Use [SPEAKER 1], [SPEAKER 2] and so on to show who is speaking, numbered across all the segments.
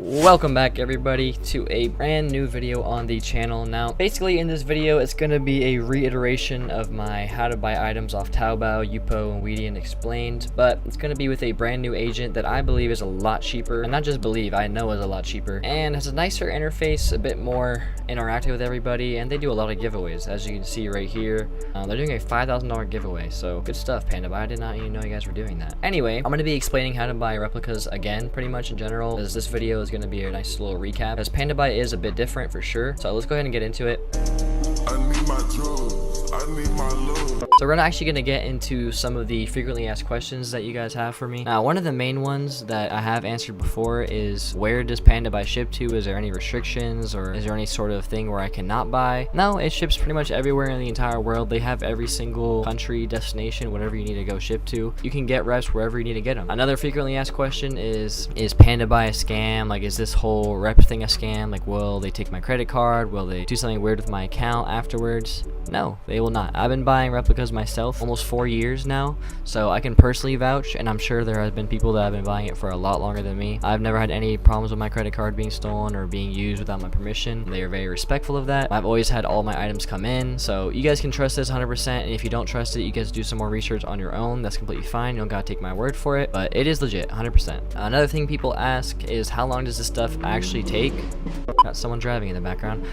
[SPEAKER 1] Welcome back everybody to a brand new video on the channel. Now basically in this video it's going to be a reiteration of my how to buy items off Taobao, Yupoo, and Weidian explained, but it's going to be with a brand new agent that I believe is a lot cheaper, and not just believe, I know is a lot cheaper, and has a nicer interface, a bit more interactive with everybody, and they do a lot of giveaways. As you can see right here, they're doing a $5,000 giveaway, so good stuff, Pandabuy. I did not even know you guys were doing that. Anyway, I'm going to be explaining how to buy replicas again pretty much in general, as this video is going to be a nice little recap, as Pandabuy is a bit different for sure. So let's go ahead and get into it.
[SPEAKER 2] I need my drugs. I need my love.
[SPEAKER 1] So we're actually going to get into some of the frequently asked questions that you guys have for me. Now, one of the main ones that I have answered before is, where does Pandabuy ship to? Is there any restrictions, or is there any sort of thing where I cannot buy? No, it ships pretty much everywhere in the entire world. They have every single country, destination, whatever you need to go ship to. You can get reps wherever you need to get them. Another frequently asked question is Pandabuy a scam? Like, is this whole rep thing a scam? Like, will they take my credit card? Will they do something weird with my account afterwards? No, they will not. I've been buying replicas myself almost 4 years now, so I can personally vouch, and I'm sure there have been people that have been buying it for a lot longer than me. I've never had any problems with my credit card being stolen or being used without my permission. They are very respectful of that. I've always had all my items come in, so you guys can trust this 100%, and if you don't trust it, you guys do some more research on your own. That's completely fine. You don't gotta take my word for it, but it is legit 100%. Another thing people ask is, how long does this stuff actually take? Got someone driving in the background.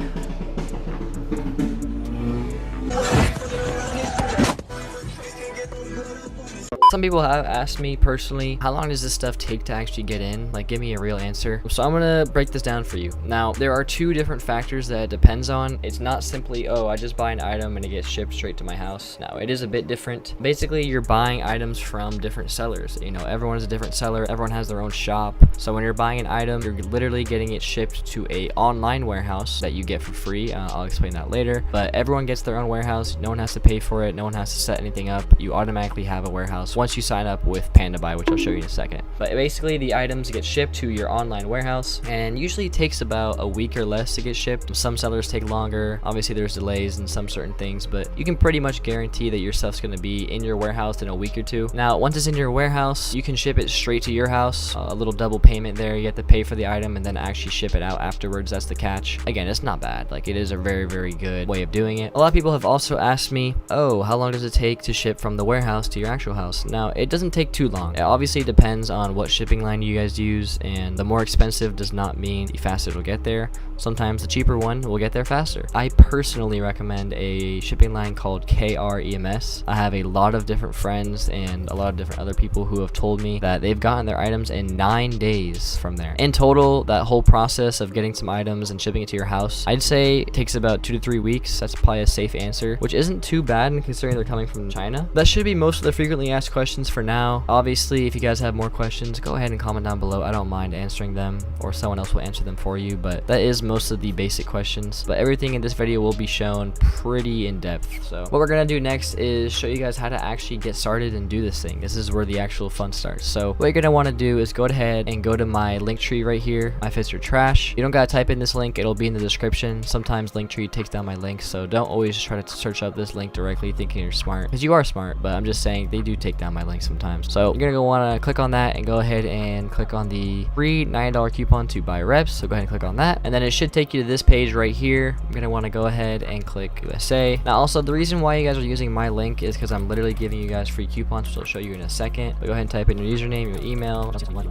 [SPEAKER 1] Some people have asked me personally, how long does this stuff take to actually get in? Like, give me a real answer. So I'm gonna break this down for you. Now, there are two different factors that it depends on. It's not simply, oh, I just buy an item and it gets shipped straight to my house. No, it is a bit different. Basically, you're buying items from different sellers. You know, everyone is a different seller. Everyone has their own shop. So when you're buying an item, you're literally getting it shipped to a online warehouse that you get for free. I'll explain that later. But everyone gets their own warehouse. No one has to pay for it. No one has to set anything up. You automatically have a warehouse once you sign up with Pandabuy, which I'll show you in a second. But basically, the items get shipped to your online warehouse, and usually it takes about a week or less to get shipped. Some sellers take longer. Obviously, there's delays in some certain things, but you can pretty much guarantee that your stuff's going to be in your warehouse in a week or two. Now, once it's in your warehouse, you can ship it straight to your house. A little double payment there. You have to pay for the item and then actually ship it out afterwards. That's the catch. Again, it's not bad. Like, it is a very, very good way of doing it. A lot of people have also asked me, oh, how long does it take to ship from the warehouse to your actual house? Now, it doesn't take too long. It obviously depends on what shipping line you guys use, and the more expensive does not mean the faster it'll get there. Sometimes the cheaper one will get there faster. I personally recommend a shipping line called KREMS. I have a lot of different friends and a lot of different other people who have told me that they've gotten their items in 9 days from there. In total, that whole process of getting some items and shipping it to your house, I'd say it takes about 2 to 3 weeks. That's probably a safe answer, which isn't too bad considering they're coming from China. That should be most of the frequently asked questions for now. Obviously, if you guys have more questions, go ahead and comment down below. I don't mind answering them, or someone else will answer them for you, but that is most of the basic questions. But everything in this video will be shown pretty in depth. So what we're gonna do next is show you guys how to actually get started and do this thing. This is where the actual fun starts. So what you're gonna want to do is go ahead and go to my link tree right here. My fits are trash. You don't gotta type in this link, it'll be in the description. Sometimes Linktree takes down my links, so don't always just try to search up this link directly thinking you're smart, because you are smart, but I'm just saying they do take down my links sometimes. So you're gonna want to click on that and go ahead and click on the free $9 coupon to buy reps. So go ahead and click on that, and then it should take you to this page right here. You're gonna want to go ahead and click USA. Now, also, the reason why you guys are using my link is because I'm literally giving you guys free coupons, which I'll show you in a second. But go ahead and type in your username, your email. I'm gonna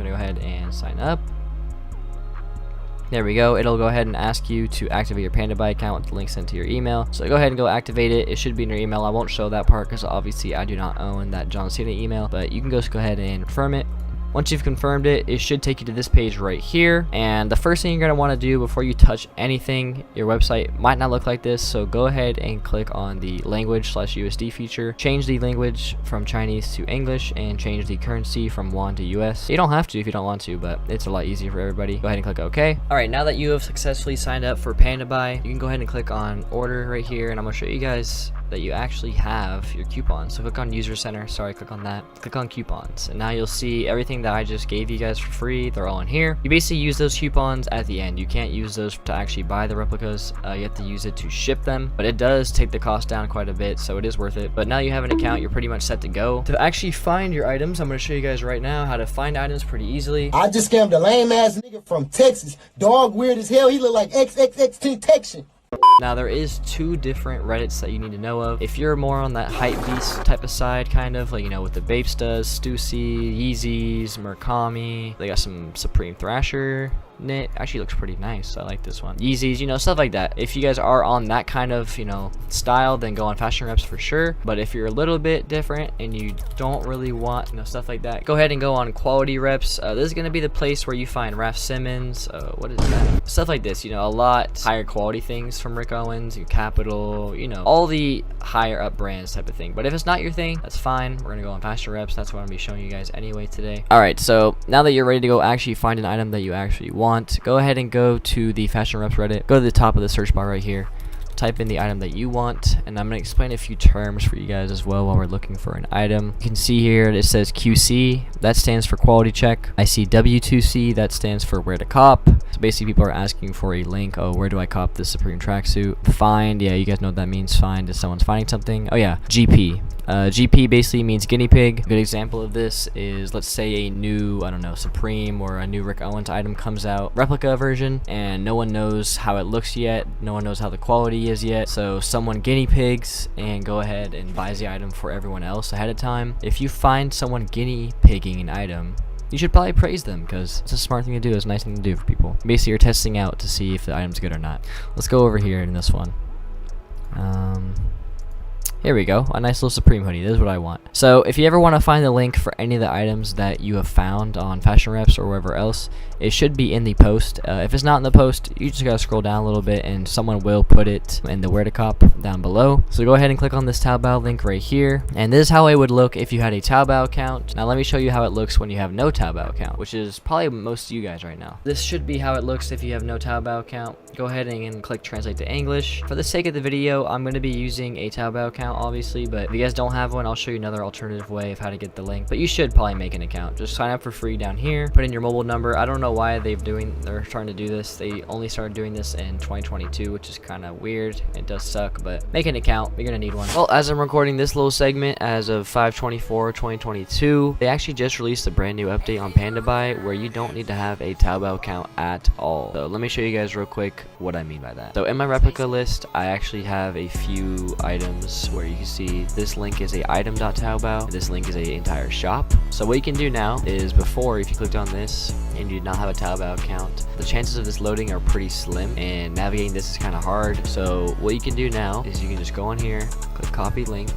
[SPEAKER 1] go ahead and sign up. There we go. It'll go ahead and ask you to activate your Pandabuy account with the link sent to your email. So go ahead and go activate it. It should be in your email. I won't show that part because obviously I do not own that John Cena email, but you can go ahead and confirm it. Once you've confirmed it, it should take you to this page right here. And the first thing you're going to want to do before you touch anything, your website might not look like this. So go ahead and click on the language/USD feature. Change the language from Chinese to English and change the currency from won to US. You don't have to if you don't want to, but it's a lot easier for everybody. Go ahead and click OK. All right, now that you have successfully signed up for Pandabuy, you can go ahead and click on order right here. And I'm going to show you guys that you actually have your coupons. So click on user center, click on that, click on coupons, and now you'll see everything that I just gave you guys for free. They're all in here. You basically use those coupons at the end. You can't use those to actually buy the replicas. You have to use it to ship them, but it does take the cost down quite a bit, so it is worth it. But now you have an account, you're pretty much set to go. To actually find your items, I'm going to show you guys right now how to find items pretty easily.
[SPEAKER 3] I just scammed a lame ass nigga from Texas. Dog weird as hell. He look like XXX Tection.
[SPEAKER 1] Now there is 2 different Reddits that you need to know of. If you're more on that hype beast type of side, kind of like, you know, with the Bapestas, Stussy, Yeezys, Murakami, they got some Supreme Thrasher knit. Actually looks pretty nice. I like this one. Yeezys, you know, stuff like that. If you guys are on that kind of, you know, style, then go on Fashionreps for sure. But if you're a little bit different and you don't really want, you know, stuff like that, go ahead and go on Qualityreps. This is going to be the place where you find Raf Simons, what is that? Stuff like this, you know, a lot higher quality things from Rick Owens, Capital, you know, all the higher up brands type of thing. But if it's not your thing, that's fine. We're going to go on Fashionreps. That's what I'm going to be showing you guys anyway today. Alright, so now that you're ready to go actually find an item that you actually want, go ahead and go to the Fashionreps Reddit. Go to the top of the search bar right here. Type in the item that you want, and I'm going to explain a few terms for you guys as well while we're looking for an item. You can see here it says QC, that stands for quality check. I see W2C, that stands for where to cop. So basically people are asking for a link. Oh, where do I cop this Supreme tracksuit? Find, yeah, you guys know what that means. Find is someone's finding something. Oh yeah, GP. GP basically means guinea pig. A good example of this is, let's say a new, I don't know, Supreme or a new Rick Owens item comes out, replica version, and no one knows how it looks yet, no one knows how the quality is yet, so someone guinea pigs and go ahead and buys the item for everyone else ahead of time. If you find someone guinea pigging an item, you should probably praise them, because it's a smart thing to do. It's a nice thing to do for people. Basically, you're testing out to see if the item's good or not. Let's go over here in this one. Here we go, a nice little Supreme hoodie. This is what I want. So if you ever want to find the link for any of the items that you have found on Fashionreps or wherever else, it should be in the post. If it's not in the post, you just gotta scroll down a little bit and someone will put it in the where to cop down below. So go ahead and click on this Taobao link right here, and this is how it would look if you had a Taobao account. Now let me show you how it looks when you have no Taobao account, which is probably most of you guys right now. This should be how it looks if you have no Taobao account. Go ahead and click translate to English. For the sake of the video, I'm going to be using a Taobao account obviously, but if you guys don't have one, I'll show you another alternative way of how to get the link. But you should probably make an account. Just sign up for free down here, put in your mobile number. I don't know why they're trying to do this. They only started doing this in 2022, which is kind of weird. It does suck, but make an account. You're gonna need one. Well, as I'm recording this little segment, as of 5/24/2022, they actually just released a brand new update on Pandabuy where you don't need to have a Taobao account at all. So let me show you guys real quick what I mean by that. So in my replica list, I actually have a few items where you can see this link is a item.taobao, this link is a entire shop. So what you can do now is, before, if you clicked on this and you did not have a Taobao account, the chances of this loading are pretty slim, and navigating this is kind of hard. So what you can do now is you can just go on here, click copy link,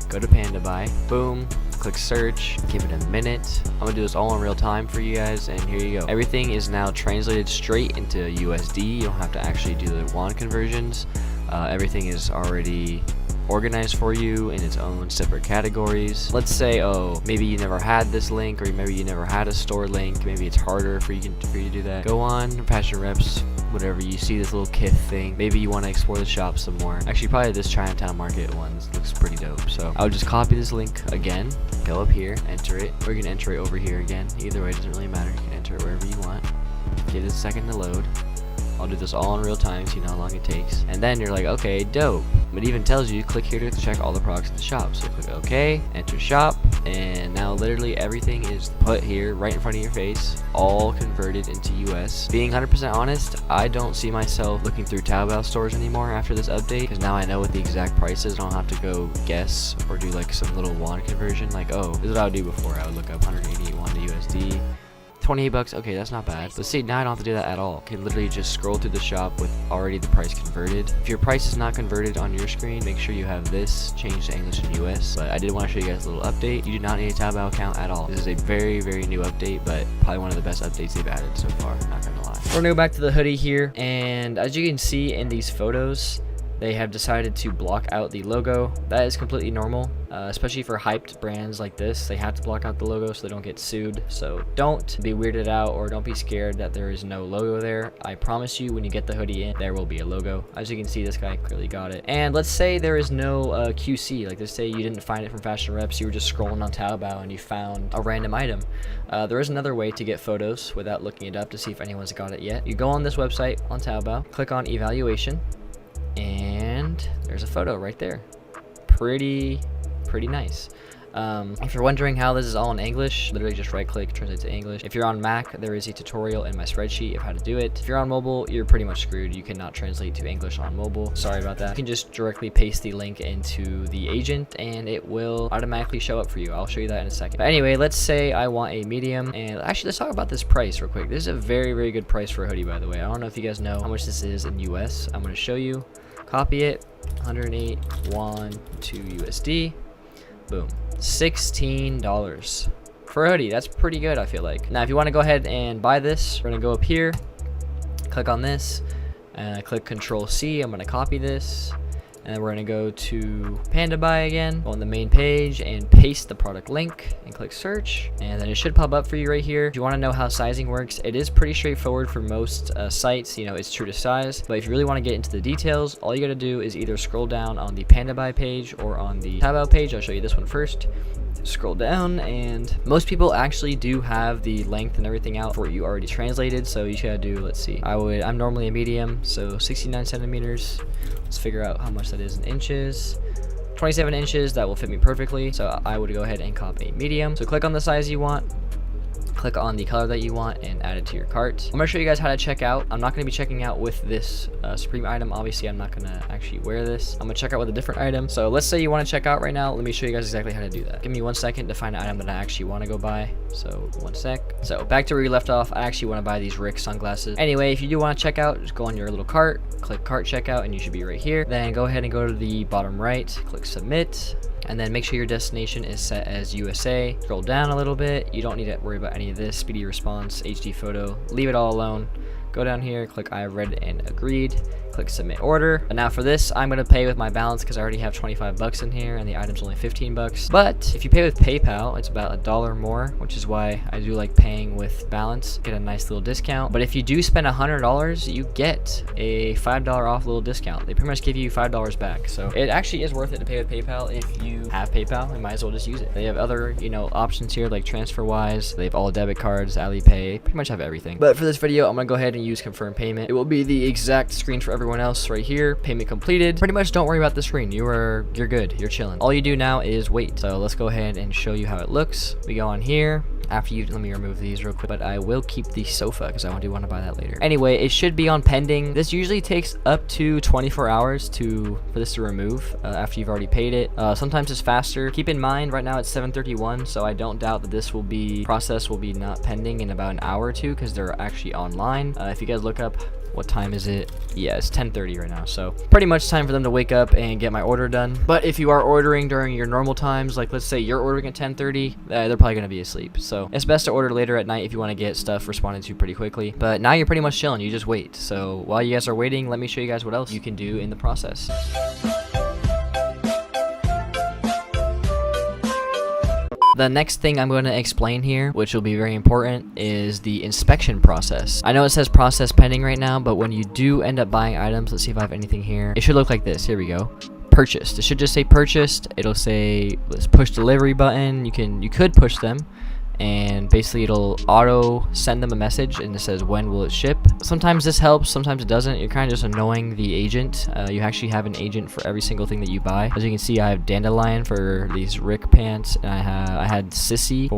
[SPEAKER 1] go to Pandabuy, boom, click search, give it a minute. I'm gonna do this all in real time for you guys, and here you go. Everything is now translated straight into USD. You don't have to actually do the won conversions. Everything is already organized for you in its own separate categories. Let's say, oh, maybe you never had this link, or maybe you never had a store link. Maybe it's harder for you to do that. Go on Fashionreps, whatever, you see this little kith thing. Maybe you want to explore the shop some more. Actually, probably this Chinatown Market one looks pretty dope. So I would just copy this link again, go up here, enter it, or you can enter it over here again. Either way, it doesn't really matter. You can enter it wherever you want. Give it a second to load. I'll do this all in real time so you know how long it takes. And then you're like, okay, dope. It even tells you, click here to check all the products in the shop. So click OK, enter shop, and now literally everything is put here right in front of your face, all converted into US. Being 100% honest, I don't see myself looking through Taobao stores anymore after this update, because now I know what the exact price is. I don't have to go guess or do like some little won conversion. Like, oh, this is what I would do before. I would look up 188 won to USD. 28 bucks, okay, that's not bad. But see, now I don't have to do that at all. I can literally just scroll through the shop with already the price converted. If your price is not converted on your screen, make sure you have this changed to English and US. But I did want to show you guys a little update. You do not need a Taobao account at all. This is a very, very new update, but probably one of the best updates they've added so far, not gonna lie. We're gonna go back to the hoodie here, and as you can see in these photos, they have decided to block out the logo. That is completely normal, especially for hyped brands like this. They have to block out the logo so they don't get sued. So don't be weirded out or don't be scared that there is no logo there. I promise you, when you get the hoodie in, there will be a logo. As you can see, this guy clearly got it. And let's say there is no QC. Like, let's say you didn't find it from Fashionreps, you were just scrolling on Taobao and you found a random item. There is another way to get photos without looking it up to see if anyone's got it yet. You go on this website on Taobao, click on evaluation, and there's a photo right there. Pretty nice. If you're wondering how this is all in English, literally just right click, translate to English. If you're on Mac, there is a tutorial in my spreadsheet of how to do it. If you're on mobile, you're pretty much screwed. You cannot translate to English on mobile. Sorry about that. You can just directly paste the link into the agent and it will automatically show up for you. I'll show you that in a second. But anyway, let's say I want a medium, and actually let's talk about this price real quick. This is a very good price for a hoodie, by the way. I don't know if you guys know how much this is in US. I'm going to show you. Copy it. 108.12 USD. Boom. $16 for a hoodie. That's pretty good, I feel like. Now if you want to go ahead and buy this, we're gonna go up here, click on this, and I click Control C. I'm gonna copy this, and then we're gonna go to Pandabuy again, go on the main page and paste the product link and click search, and then it should pop up for you right here. If you want to know how sizing works, it is pretty straightforward for most sites. You know, it's true to size, but if you really want to get into the details, all you gotta do is either scroll down on the Pandabuy page or on the Taobao page. I'll show you this one first. Scroll down, and most people actually do have the length and everything out for what you already translated. So you should do, let's see, I'm normally a medium, so 69 centimeters. Let's figure out how much that is in inches. 27 inches, that will fit me perfectly. So I would go ahead and copy a medium. So click on the size you want, click on the color that you want, and add it to your cart. I'm gonna show you guys how to check out. I'm not gonna be checking out with this Supreme item. Obviously, I'm not gonna actually wear this. I'm gonna check out with a different item. So let's say you want to check out right now. Let me show you guys exactly how to do that. Give me 1 second to find an item that I actually want to go buy. So 1 sec. So back to where you left off. I actually want to buy these Rick sunglasses. Anyway, if you do want to check out, just go on your little cart, click cart checkout, and you should be right here. Then go ahead and go to the bottom right, click submit, and then make sure your destination is set as USA. Scroll down a little bit. You don't need to worry about any of this. Speedy response, HD photo, leave it all alone. Go down here, click I read and agreed, click submit order. And now for this, I'm gonna pay with my balance because I already have 25 bucks in here and the item's only 15 bucks. But if you pay with PayPal, it's about $1 more, which is why I do like paying with balance, get a nice little discount. But if you do spend $100, you get a $5 off little discount. They pretty much give you $5 back. So it actually is worth it to pay with PayPal. If you have PayPal, you might as well just use it. They have other, options here like TransferWise. They have all debit cards, Alipay, pretty much have everything. But for this video, I'm gonna go ahead and use confirm payment. It will be the exact screen for everyone else right here. Payment completed. Pretty much don't worry about the screen. You're good. You're chilling. All you do now is wait. So let's go ahead and show you how it looks. We go on here. After you, let me remove these real quick, but I will keep the sofa because I do want to buy that later. Anyway, it should be on pending. This usually takes up to 24 hours for this to remove after you've already paid it. Sometimes it's faster. Keep in mind, right now it's 7:31, so I don't doubt that this process will be not pending in about an hour or two because they're actually online. If you guys look up, what time is it? Yeah, it's 10:30 right now, so pretty much time for them to wake up and get my order done. But if you are ordering during your normal times, like let's say you're ordering at 10:30, they're probably gonna be asleep. So it's best to order later at night if you want to get stuff responded to pretty quickly. But now you're pretty much chilling. You just wait. So while you guys are waiting, let me show you guys what else you can do in the process. The next thing I'm going to explain here, which will be very important, is the inspection process. I know it says process pending right now, but when you do end up buying items, let's see if I have anything here. It should look like this. Here we go. Purchased. It should just say purchased. It'll say let's push delivery button. You could push them, and basically it'll auto send them a message and it says when will it ship. Sometimes this helps, sometimes it doesn't. You're kind of just annoying the agent. You actually have an agent for every single thing that you buy. As you can see, I have Dandelion for these Rick pants, and I had Cece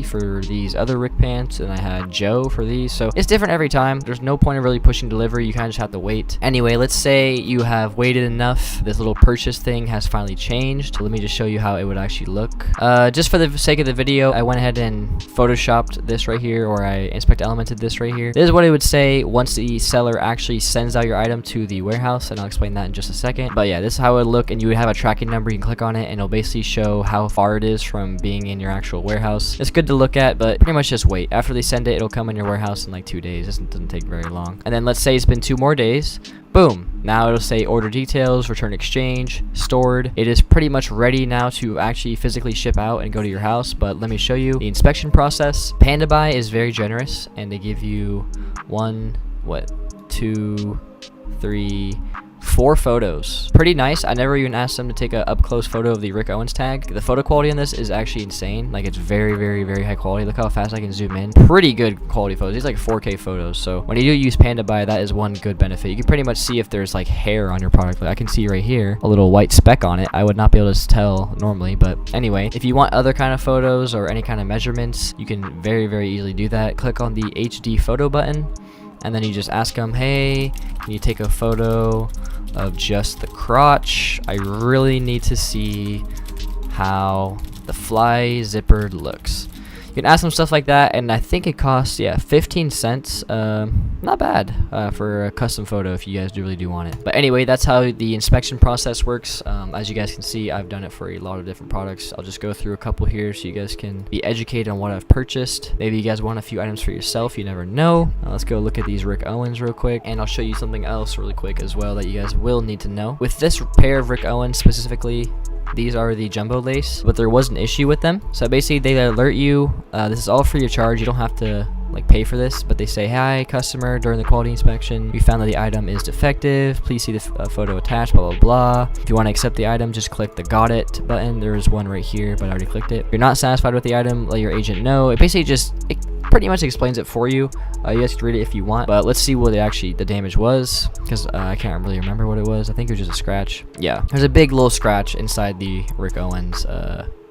[SPEAKER 1] for these other Rick pants, and I had Joe for these. So it's different every time. There's no point of really pushing delivery. You kind of just have to wait. Anyway, let's say you have waited enough. This little purchase thing has finally changed. Let me just show you how it would actually look. Just for the sake of the video, I went ahead and photoshopped this right here, or I inspect elemented this right here. This is what it would say once the seller actually sends out your item to the warehouse, and I'll explain that in just a second. But yeah, this is how it would look, and you would have a tracking number. You can click on it and it'll basically show how far it is from being in your actual warehouse. It's good to look at, but pretty much just wait. After they send it, it'll come in your warehouse in like 2 days. This doesn't take very long. And then let's say it's been 2 more days. boom. Now it'll say order details, return exchange, stored. It is pretty much ready now to actually physically ship out and go to your house. But let me show you the inspection process. Pandabuy is very generous, and they give you 4 photos. Pretty nice. I never even asked them to take a up close photo of the Rick Owens tag. The photo quality on this is actually insane. Like, it's very, very, very high quality. Look how fast I can zoom in. Pretty good quality photos. These are like 4K photos. So when you do use Pandabuy, that is one good benefit. You can pretty much see if there's like hair on your product. Like, I can see right here a little white speck on it. I would not be able to tell normally, but anyway, if you want other kind of photos or any kind of measurements, you can very, very easily do that. Click on the HD photo button, and then you just ask them, hey, can you take a photo of just the crotch? I really need to see how the fly zipper looks. You can ask them stuff like that, and I think it costs 15 cents. Not bad for a custom photo if you guys really do want it. But anyway, that's how the inspection process works. As you guys can see, I've done it for a lot of different products. I'll just go through a couple here so you guys can be educated on what I've purchased. Maybe you guys want a few items for yourself, you never know. Let's go look at these Rick Owens real quick, and I'll show you something else really quick as well that you guys will need to know. With this pair of Rick Owens specifically, these are the jumbo lace, but there was an issue with them. So basically they alert you, this is all free of charge, you don't have to like pay for this, but they say, hi customer, during the quality inspection we found that the item is defective, please see the photo attached, blah blah blah. If you want to accept the item, just click the got it button. There is one right here, but I already clicked it. If you're not satisfied with the item, let your agent know. It basically it pretty much explains it for you. You guys can read it if you want, but let's see what the damage was, because I can't really remember what it was. I think it was just a scratch. Yeah, there's a big little scratch inside the Rick Owens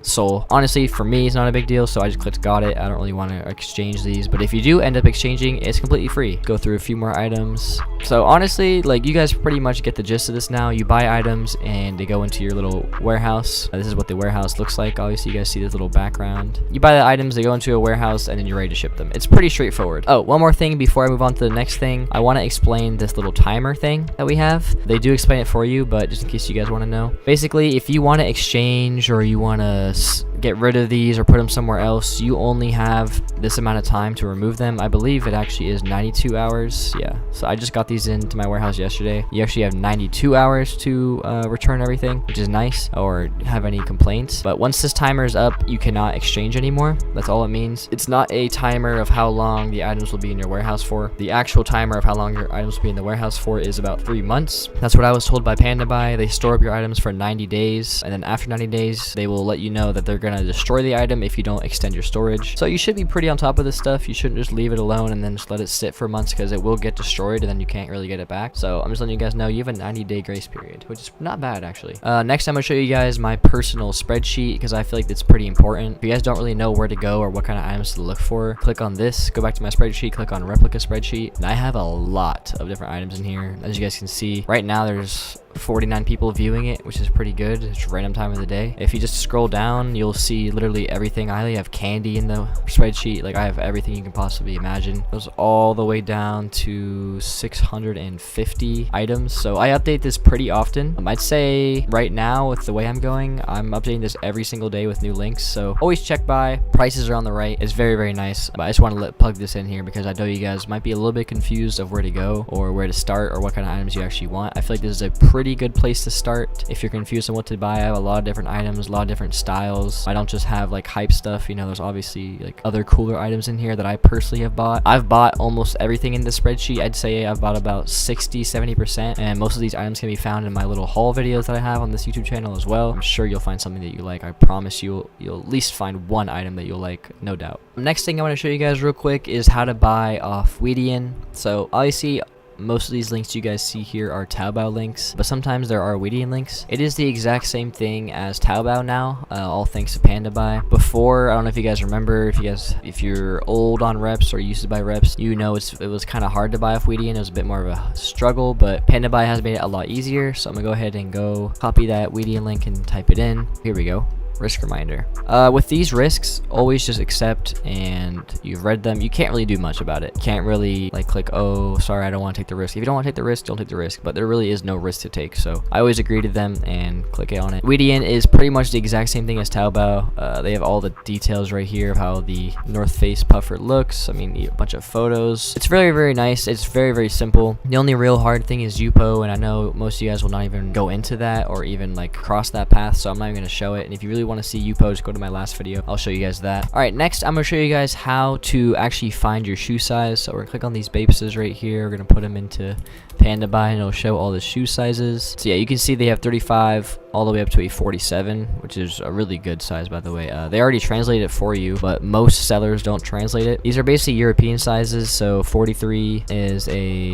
[SPEAKER 1] sole. Honestly, for me, it's not a big deal, so I just clicked got it. I don't really want to exchange these, but if you do end up exchanging, it's completely free. Go through a few more items. So honestly, like, you guys pretty much get the gist of this now. You buy items and they go into your little warehouse. This is what the warehouse looks like. Obviously, you guys see this little background. You buy the items, they go into a warehouse, and then you're ready to ship them. It's pretty straightforward. Oh, one more thing before I move on to the next thing. I want to explain this little timer thing that we have. They do explain it for you, but just in case you guys want to know. Basically, if you want to exchange or you want to get rid of these or put them somewhere else, you only have this amount of time to remove them. I believe it actually is 92 hours. Yeah, so I just got these into my warehouse yesterday. You actually have 92 hours to return everything, which is nice, or have any complaints. But once this timer is up, you cannot exchange anymore. That's all it means. It's not a timer of how long the items will be in your warehouse for. The actual timer of how long your items will be in the warehouse for is about 3 months. That's what I was told by Pandabuy. They store up your items for 90 days, and then after 90 days, they will let you know that they're gonna destroy the item if you don't extend your storage. So you should be pretty on top of this stuff. You shouldn't just leave it alone and then just let it sit for months, because it will get destroyed and then you can't really get it back. So I'm just letting you guys know you have a 90-day grace period, which is not bad actually. Next I'm gonna show you guys my personal spreadsheet, because I feel like it's pretty important. If you guys don't really know where to go or what kind of items to look for, click on this, go back to my spreadsheet, click on replica spreadsheet, and I have a lot of different items in here. As you guys can see right now, there's 49 people viewing it, which is pretty good. It's random time of the day. If you just scroll down, you'll see literally everything. I have candy in the spreadsheet. Like, I have everything you can possibly imagine. It goes all the way down to 650 items. So I update this pretty often. I'd say right now, with the way I'm going, I'm updating this every single day with new links. So always check by. Prices are on the right. It's very, very nice. But I just want to plug this in here because I know you guys might be a little bit confused of where to go or where to start or what kind of items you actually want. I feel like this is a pretty good place to start if you're confused on what to buy. I have a lot of different items, a lot of different styles. I don't just have like hype stuff, you know. There's obviously like other cooler items in here that I personally have bought. I've bought almost everything in this spreadsheet. I'd say I've bought about 60-70%, and most of these items can be found in my little haul videos that I have on this YouTube channel as well. I'm sure you'll find something that you like. I promise you'll at least find one item that you'll like, no doubt. Next thing I want to show you guys real quick is how to buy Off Weidian. So obviously most of these links you guys see here are Taobao links, but sometimes there are Weidian links. It is the exact same thing as Taobao now, all thanks to Pandabuy. Before, I don't know if you guys remember, if you're old on reps or used to buy reps, you know it was kind of hard to buy Off Weidian. It was a bit more of a struggle, but Pandabuy has made it a lot easier. So I'm gonna go ahead and copy that Weidian link and type it in. Here we go. risk reminder. With these risks, always just accept, and you've read them. You can't really do much about it. You can't really like click, oh, sorry, I don't want to take the risk. If you don't want to take the risk, don't take the risk. But there really is no risk to take. So I always agree to them and click it on it. Weidian is pretty much the exact same thing as Taobao. They have all the details right here of how the North Face puffer looks. I mean, a bunch of photos. It's very, very nice. It's very, very simple. The only real hard thing is Yupoo, and I know most of you guys will not even go into that or even like cross that path, so I'm not even going to show it. And if you really want to see Yupoo, just go to my last video. I'll show you guys that. All right, next I'm going to show you guys how to actually find your shoe size. So we're going to click on these bases right here. We're going to put them into Pandabuy, and it'll show all the shoe sizes. So yeah, you can see they have 35 all the way up to a 47, which is a really good size, by the way. They already translate it for you, but most sellers don't translate it. These are basically European sizes. So 43 is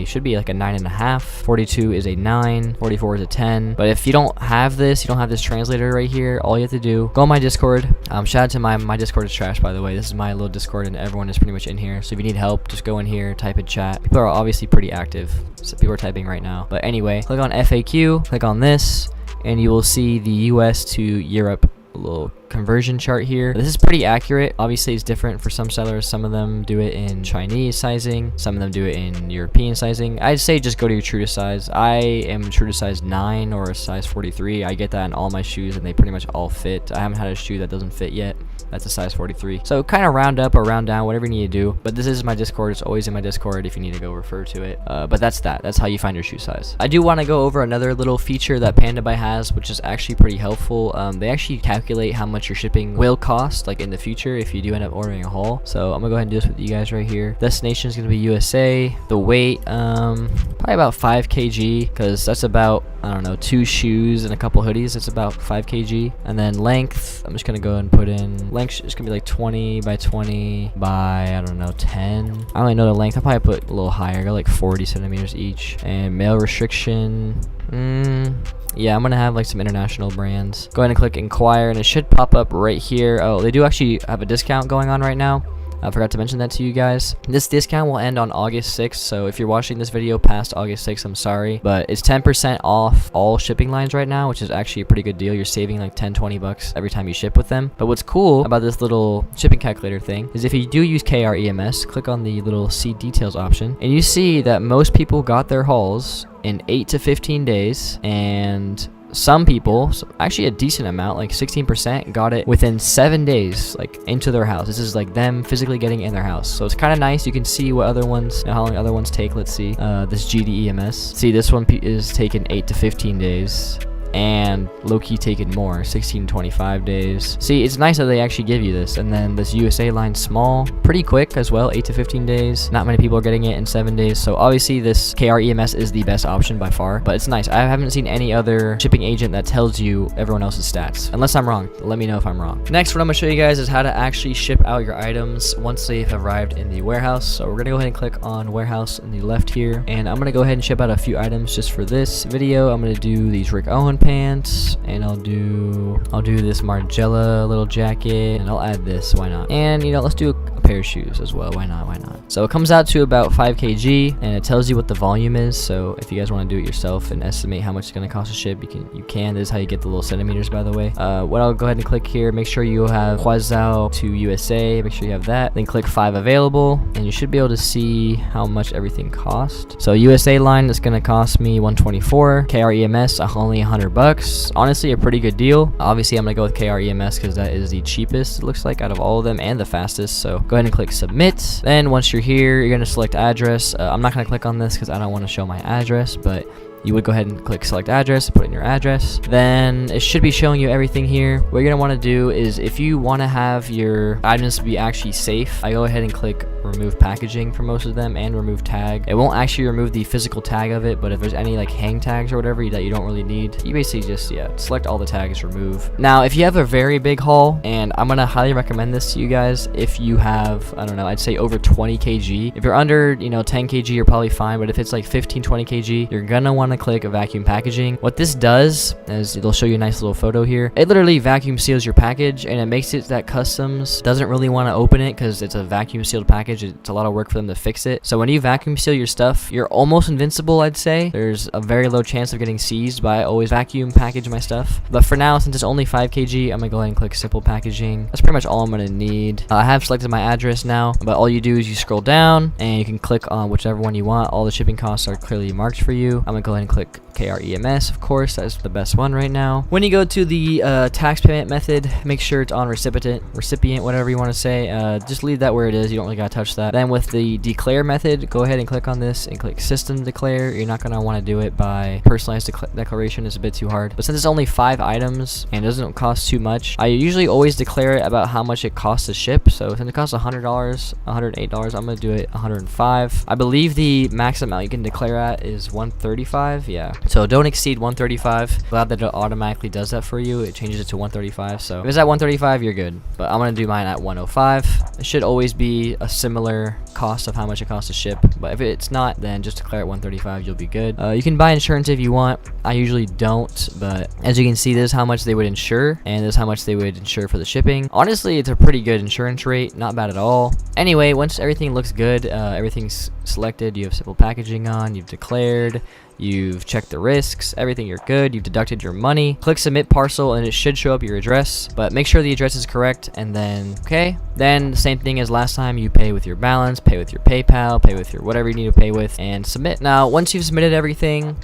[SPEAKER 1] should be like a 9.5. 42 is a 9. 44 is a 10. But if you don't have this, you don't have this translator right here, all you have to do, go on my Discord. Shout out to my Discord is trash, by the way. This is my little Discord, and everyone is pretty much in here. So if you need help, just go in here, type in chat. People are obviously pretty active. So people are typing right now. But anyway, click on FAQ, click on this, and you will see the US to Europe little conversion chart here. This is pretty accurate. Obviously, it's different for some sellers. Some of them do it in Chinese sizing. Some of them do it in European sizing. I'd say just go to your true to size. I am true to size 9 or a size 43. I get that in all my shoes, and they pretty much all fit. I haven't had a shoe that doesn't fit yet. That's a size 43. So kind of round up or round down, whatever you need to do. But this is my Discord. It's always in my Discord if you need to go refer to it. But that's that. That's how you find your shoe size. I do want to go over another little feature that Pandabuy has, which is actually pretty helpful. They actually calculate how much your shipping will cost, like in the future, if you do end up ordering a haul. So I'm gonna go ahead and do this with you guys right here. Destination is gonna be USA. The weight, probably about 5 kg, because that's about, I don't know, 2 shoes and a couple hoodies. It's about 5 kg. And then length, I'm just gonna go ahead and put in length. It's gonna be like 20 by 20 by, I don't know, 10. I only know the length. I'll probably put a little higher, go like 40 centimeters each. And mail restriction, yeah, I'm gonna have like some international brands. Go ahead and click inquire, and it should pop up right here. Oh, they do actually have a discount going on right now. I forgot to mention that to you guys. This discount will end on August 6th, so if you're watching this video past August 6th, I'm sorry, but it's 10% off all shipping lines right now, which is actually a pretty good deal. You're saving like 10-20 bucks every time you ship with them. But what's cool about this little shipping calculator thing is if you do use KREMS, click on the little see details option, and you see that most people got their hauls in 8 to 15 days, and some people, actually a decent amount, like 16%, got it within 7 days, like into their house. This is like them physically getting in their house. So it's kind of nice. You can see what other ones, how long other ones take. Let's see, this GDEMS. See, this one is taking 8 to 15 days. And low-key taken more, 16 to 25 days. See, it's nice that they actually give you this. And then this USA line small, pretty quick as well, 8 to 15 days. Not many people are getting it in 7 days. So obviously this KREMS is the best option by far, but it's nice. I haven't seen any other shipping agent that tells you everyone else's stats, unless I'm wrong. Let me know if I'm wrong. Next, what I'm gonna show you guys is how to actually ship out your items once they've arrived in the warehouse. So we're gonna go ahead and click on warehouse in the left here, and I'm gonna go ahead and ship out a few items just for this video. I'm gonna do these Rick Owen pants, and I'll do this Margiela little jacket, and I'll add this, why not? And you know, let's do a pair of shoes as well, why not? So it comes out to about 5 kg, and it tells you what the volume is. So if you guys want to do it yourself and estimate how much it's going to cost to ship, you can. This is how you get the little centimeters, by the way. What I'll go ahead and click here, make sure you have Huazhao to USA, make sure you have that, then click 5 available, and you should be able to see how much everything cost. So USA line is going to cost me 124, KREMS only 100 bucks. Honestly, a pretty good deal. Obviously, I'm gonna go with KREMS because that is the cheapest, it looks like, out of all of them, and the fastest. So go ahead and click submit. Then once you're here, you're gonna select address. I'm not gonna click on this because I don't want to show my address, but you would go ahead and click select address, put in your address. Then it should be showing you everything here. What you're gonna want to do is, if you want to have your items be actually safe, I go ahead and click remove packaging for most of them and remove tag. It won't actually remove the physical tag of it, but if there's any like hang tags or whatever that you don't really need, you basically just select all the tags, remove. Now if you have a very big haul, and I'm gonna highly recommend this to you guys, if you have, I don't know, I'd say over 20 kg. If you're under 10 kg, you're probably fine, but if it's like 15-20 kg, you're gonna want want to click vacuum packaging. What this does is it'll show you a nice little photo here. It literally vacuum seals your package, and it makes it that customs doesn't really want to open it because it's a vacuum sealed package. It's a lot of work for them to fix it. So when you vacuum seal your stuff, you're almost invincible, I'd say. There's a very low chance of getting seized, but I always vacuum package my stuff. But for now, since it's only 5 kg, I'm gonna go ahead and click simple packaging. That's pretty much all I'm gonna need. I have selected my address now, but all you do is you scroll down and you can click on whichever one you want. All the shipping costs are clearly marked for you. I'm gonna go ahead and click KREMS, of course. That's the best one right now. When you go to the tax payment method, make sure it's on recipient, whatever you want to say. Just leave that where it is. You don't really gotta touch that. Then with the declare method, go ahead and click on this and click system declare. You're not gonna want to do it by personalized declaration. It's a bit too hard. But since it's only 5 items and it doesn't cost too much, I usually always declare it about how much it costs to ship. So since it costs $100, $108, I'm gonna do it $105. I believe the max amount you can declare at is $135. Yeah. So don't exceed $135. Glad that it automatically does that for you. It changes it to $135. So if it's at $135, you're good. But I'm gonna do mine at $105. It should always be a similar cost of how much it costs to ship. But if it's not, then just declare at $135. You'll be good. You can buy insurance if you want. I usually don't, but as you can see, this is how much they would insure, and this is how much they would insure for the shipping. Honestly, it's a pretty good insurance rate. Not bad at all. Anyway, once everything looks good, everything's selected, you have simple packaging on, you've declared, you've checked the risks, everything, you're good, you've deducted your money. Click submit parcel and it should show up your address, but make sure the address is correct, and then okay, then the same thing as last time. You pay with your balance, pay with your PayPal, pay with your whatever you need to pay with, and submit. Now once you've submitted everything,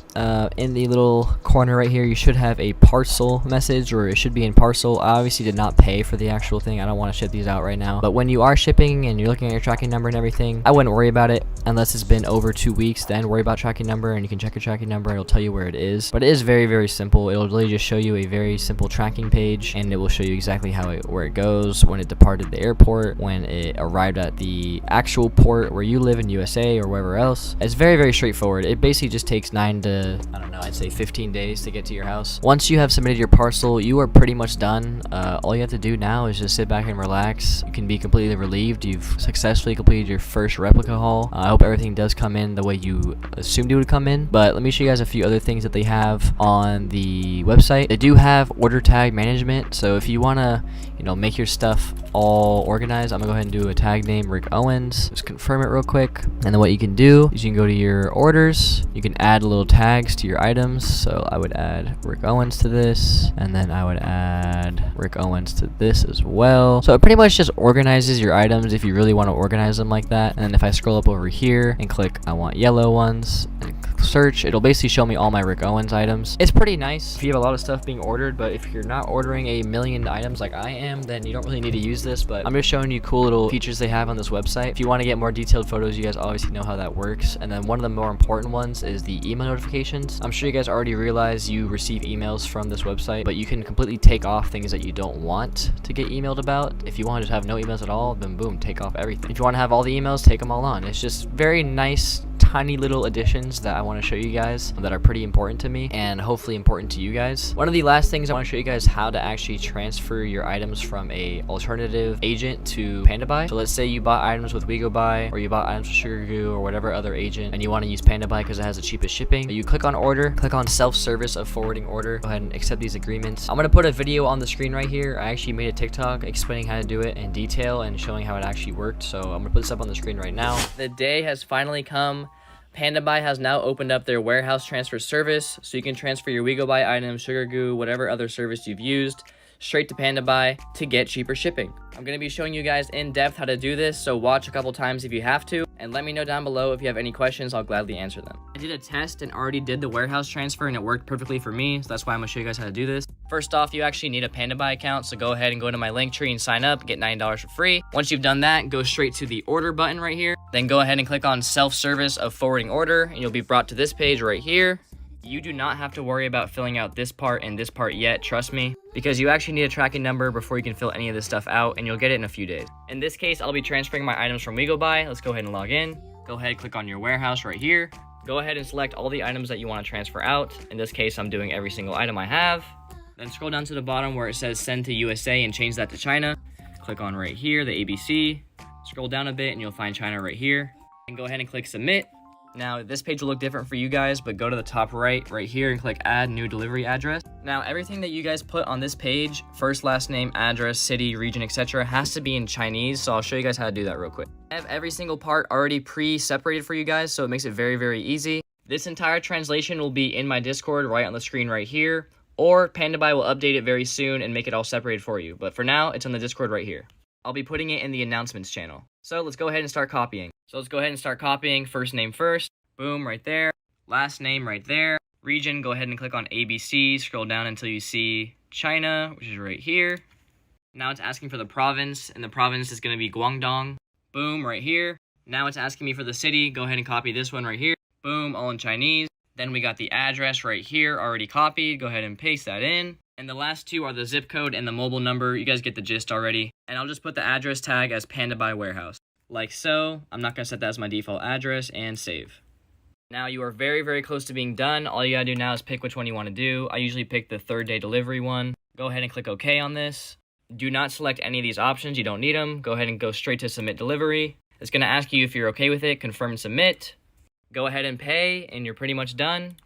[SPEAKER 1] in the little corner right here you should have a parcel message, or it should be in parcel. I obviously did not pay for the actual thing. I don't want to ship these out right now, but when you are shipping and you're looking at your tracking number and everything, I wouldn't worry about it unless it's been over 2 weeks. Then worry about tracking number, and you can check your tracking number. It'll tell you where it is, but it is very, very simple. It'll really just show you a very simple tracking page, and it will show you exactly where it goes, when it departed the airport, when it arrived at the actual port where you live in USA or wherever else. It's very, very straightforward. It basically just takes 9 to, I don't know, I'd say 15 days to get to your house. Once you have submitted your parcel, you are pretty much done. All you have to do now is just sit back and relax. You can be completely relieved. You've successfully completed your first replica haul. I hope everything does come in the way you assumed it would come in, but let me show you guys a few other things that they have on the website. They do have order tag management, so if you want to, make your stuff all organized, I'm gonna go ahead and do a tag name Rick Owens. Just confirm it real quick, and then what you can do is you can go to your orders. You can add little tags to your items. So I would add Rick Owens to this, and then I would add Rick Owens to this as well. So it pretty much just organizes your items if you really want to organize them like that. And then if I scroll up over here and click I want yellow ones and click search, it'll basically show me all my Rick Owens items. It's pretty nice if you have a lot of stuff being ordered, but if you're not ordering a million items like I am, then you don't really need to use this. But I'm just showing you cool little features they have on this website. If you want to get more detailed photos, you guys obviously know how that works. And then one of the more important ones is the email notifications. I'm sure you guys already realize you receive emails from this website, but you can completely take off things that you don't want to get emailed about. If you want to just have no emails at all, then boom, take off everything. If you want to have all the emails, take them all on. It's just very nice, tiny little additions that I want to show you guys that are pretty important to me and hopefully important to you guys. One of the last things I want to show you guys how to actually transfer your items from a alternative agent to Pandabuy. So let's say you bought items with Wegobuy, or you bought items with Sugar Goo or whatever other agent, and you want to use Pandabuy because it has the cheapest shipping. You click on order, click on self-service of forwarding order, go ahead and accept these agreements. I'm going to put a video on the screen right here. I actually made a TikTok explaining how to do it in detail and showing how it actually worked. So I'm going to put this up on the screen right now. The day has finally come. Pandabuy has now opened up their warehouse transfer service, so you can transfer your Wegobuy items, Sugar Goo, whatever other service you've used, straight to Pandabuy to get cheaper shipping. I'm going to be showing you guys in depth how to do this, so watch a couple times if you have to, and let me know down below if you have any questions. I'll gladly answer them. I did a test and already did the warehouse transfer, and it worked perfectly for me, so that's why I'm going to show you guys how to do this. First off, you actually need a Pandabuy account, so go ahead and go to my link tree and sign up, get $9 for free. Once you've done that, go straight to the order button right here. Then go ahead and click on self-service of forwarding order, and you'll be brought to this page right here. You do not have to worry about filling out this part and this part yet, trust me, because you actually need a tracking number before you can fill any of this stuff out, and you'll get it in a few days. In this case, I'll be transferring my items from Wegobuy. Let's go ahead and log in. Go ahead, click on your warehouse right here. Go ahead and select all the items that you want to transfer out. In this case, I'm doing every single item I have. Then scroll down to the bottom where it says send to USA and change that to China. Click on right here, the ABC. Scroll down a bit and you'll find China right here. And go ahead and click submit. Now, this page will look different for you guys, but go to the top right here and click add new delivery address. Now, everything that you guys put on this page, first, last name, address, city, region, etc., has to be in Chinese, so I'll show you guys how to do that real quick. I have every single part already pre-separated for you guys, so it makes it very, very easy. This entire translation will be in my Discord right on the screen right here, or Pandabuy will update it very soon and make it all separated for you, but for now, it's on the Discord right here. I'll be putting it in the announcements channel. So let's go ahead and start copying. First name first, boom, right there. Last name right there. Region, go ahead and click on ABC, scroll down until you see China, which is right here. Now it's asking for the province, and the province is gonna be Guangdong. Boom, right here. Now it's asking me for the city, go ahead and copy this one right here. Boom, all in Chinese. Then we got the address right here, already copied, go ahead and paste that in. And the last two are the zip code and the mobile number. You guys get the gist already. And I'll just put the address tag as Pandabuy Warehouse. Like so. I'm not going to set that as my default address and save. Now you are very, very close to being done. All you got to do now is pick which one you want to do. I usually pick the 3rd day delivery one. Go ahead and click OK on this. Do not select any of these options. You don't need them. Go ahead and go straight to submit delivery. It's going to ask you if you're okay with it. Confirm and submit. Go ahead and pay and you're pretty much done.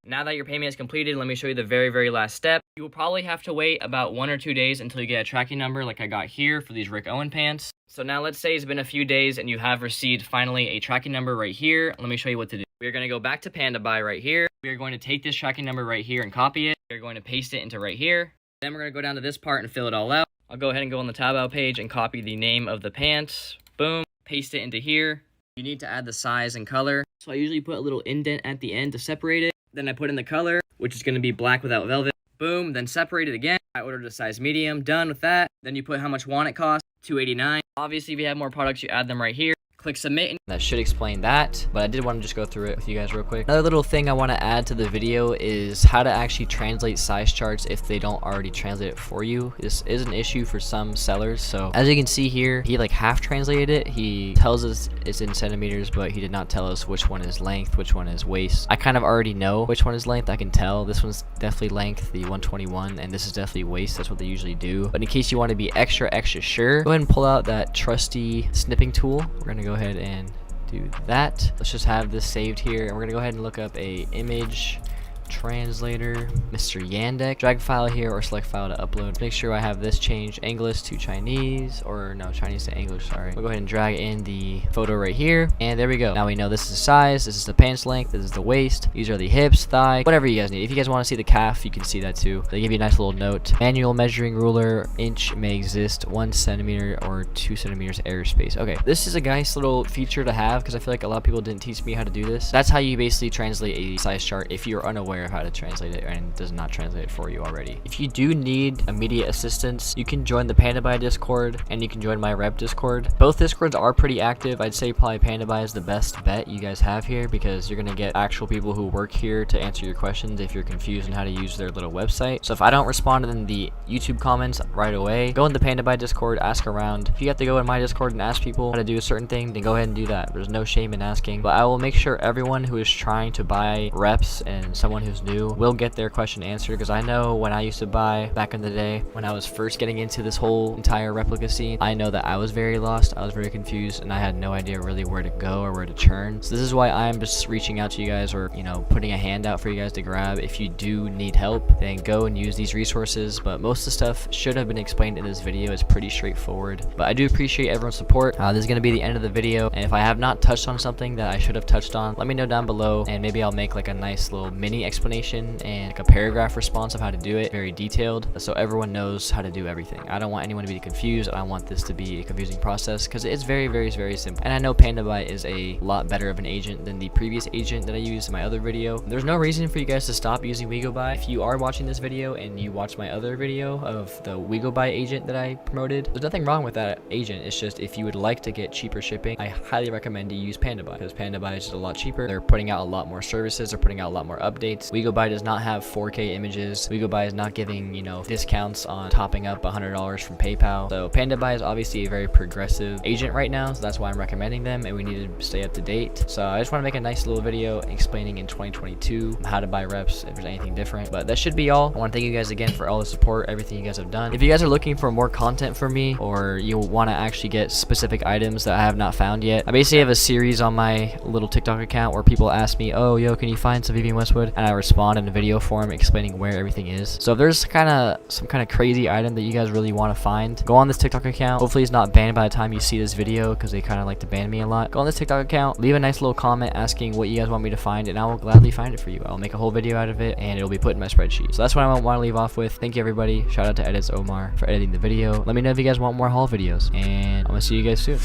[SPEAKER 1] Now that your payment is completed, let me show you the very, very last step. You will probably have to wait about 1 or 2 days until you get a tracking number like I got here for these Rick Owen pants. So now let's say it's been a few days and you have received finally a tracking number right here. Let me show you what to do. We're going to go back to Pandabuy right here. We are going to take this tracking number right here and copy it. We're going to paste it into right here. Then we're going to go down to this part and fill it all out. I'll go ahead and go on the Taobao page and copy the name of the pants. Boom. Paste it into here. You need to add the size and color. So I usually put a little indent at the end to separate it. Then I put in the color, which is going to be black without velvet. Boom, then separate it again. I ordered a size medium, done with that. Then you put how much want it costs, $2.89. Obviously, if you have more products, you add them right here. Click submit. That should explain that, but I did want to just go through it with you guys real quick. Another little thing I want to add to the video is how to actually translate size charts if they don't already translate it for you. This is an issue for some sellers. So as you can see here, he like half translated it. He tells us it's in centimeters, but he did not tell us which one is length, which one is waist. I kind of already know which one is length. I can tell this one's definitely length, the 121, and this is definitely waist. That's what they usually do. But in case you want to be extra sure, go ahead and pull out that trusty snipping tool. We're going to go ahead and do that. Let's just have this saved here, and we're gonna go ahead and look up a image translator, Mr. Yandex. Drag file here or select file to upload. Make sure I have this changed English to Chinese, or no, Chinese to English, sorry. We'll go ahead and drag in the photo right here, and there we go. Now we know this is the size, this is the pants length, this is the waist, these are the hips, thigh, whatever you guys need. If you guys want to see the calf, you can see that too. They give you a nice little note. Manual measuring ruler, inch may exist, 1 centimeter or 2 centimeters airspace. Okay, this is a nice little feature to have because I feel like a lot of people didn't teach me how to do this. That's how you basically translate a size chart if you're unaware of how to translate it and does not translate it for you already. If you do need immediate assistance, you can join the Pandabuy Discord and you can join my rep Discord. Both Discords are pretty active. I'd say probably Pandabuy is the best bet you guys have here because you're gonna get actual people who work here to answer your questions if you're confused on how to use their little website. So if I don't respond in the YouTube comments right away, go in the Pandabuy Discord, ask around. If you have to go in my Discord and ask people how to do a certain thing, then go ahead and do that. There's no shame in asking, but I will make sure everyone who is trying to buy reps and someone who's new will get their question answered, because I know when I used to buy back in the day when I was first getting into this whole entire replica scene, I know that I was very lost, I was very confused, and I had no idea really where to go or where to turn. So this is why I'm just reaching out to you guys, or putting a hand out for you guys to grab. If you do need help, then go and use these resources, but most of the stuff should have been explained in this video. It's pretty straightforward, but I do appreciate everyone's support. This is going to be the end of the video, and if I have not touched on something that I should have touched on, let me know down below, and maybe I'll make like a nice little mini explanation and like a paragraph response of how to do it, very detailed, so everyone knows how to do everything. I don't want anyone to be confused. I don't want this to be a confusing process because it's very, very, very simple. And I know Pandabuy is a lot better of an agent than the previous agent that I used in my other video. There's no reason for you guys to stop using Wegobuy. If you are watching this video and you watch my other video of the Wegobuy agent that I promoted, there's nothing wrong with that agent. It's just if you would like to get cheaper shipping, I highly recommend you use Pandabuy because Pandabuy is just a lot cheaper. They're putting out a lot more services, they're putting out a lot more updates, images. Wegobuy does not have 4K images. Wegobuy is not giving, you know, discounts on topping up $100 from PayPal. So Pandabuy is obviously a very progressive agent right now, so that's why I'm recommending them, and we need to stay up to date. So I just want to make a nice little video explaining in 2022 how to buy reps, if there's anything different. But that should be all. I want to thank you guys again for all the support, everything you guys have done. If you guys are looking for more content from me, or you want to actually get specific items that I have not found yet, I basically have a series on my little TikTok account where people ask me, oh, yo, can you find some Vivian Westwood? And I respond in a video form explaining where everything is. So if there's some kind of crazy item that you guys really want to find, go on this TikTok account. Hopefully it's not banned by the time you see this video, because they kind of like to ban me a lot. Go on this TikTok account, leave a nice little comment asking what you guys want me to find, and I will gladly find it for you. I'll make a whole video out of it, and it'll be put in my spreadsheet. So that's what I want to leave off with. Thank you, everybody. Shout out to Edits Omar for editing the video. Let me know if you guys want more haul videos, and I'm gonna see you guys soon.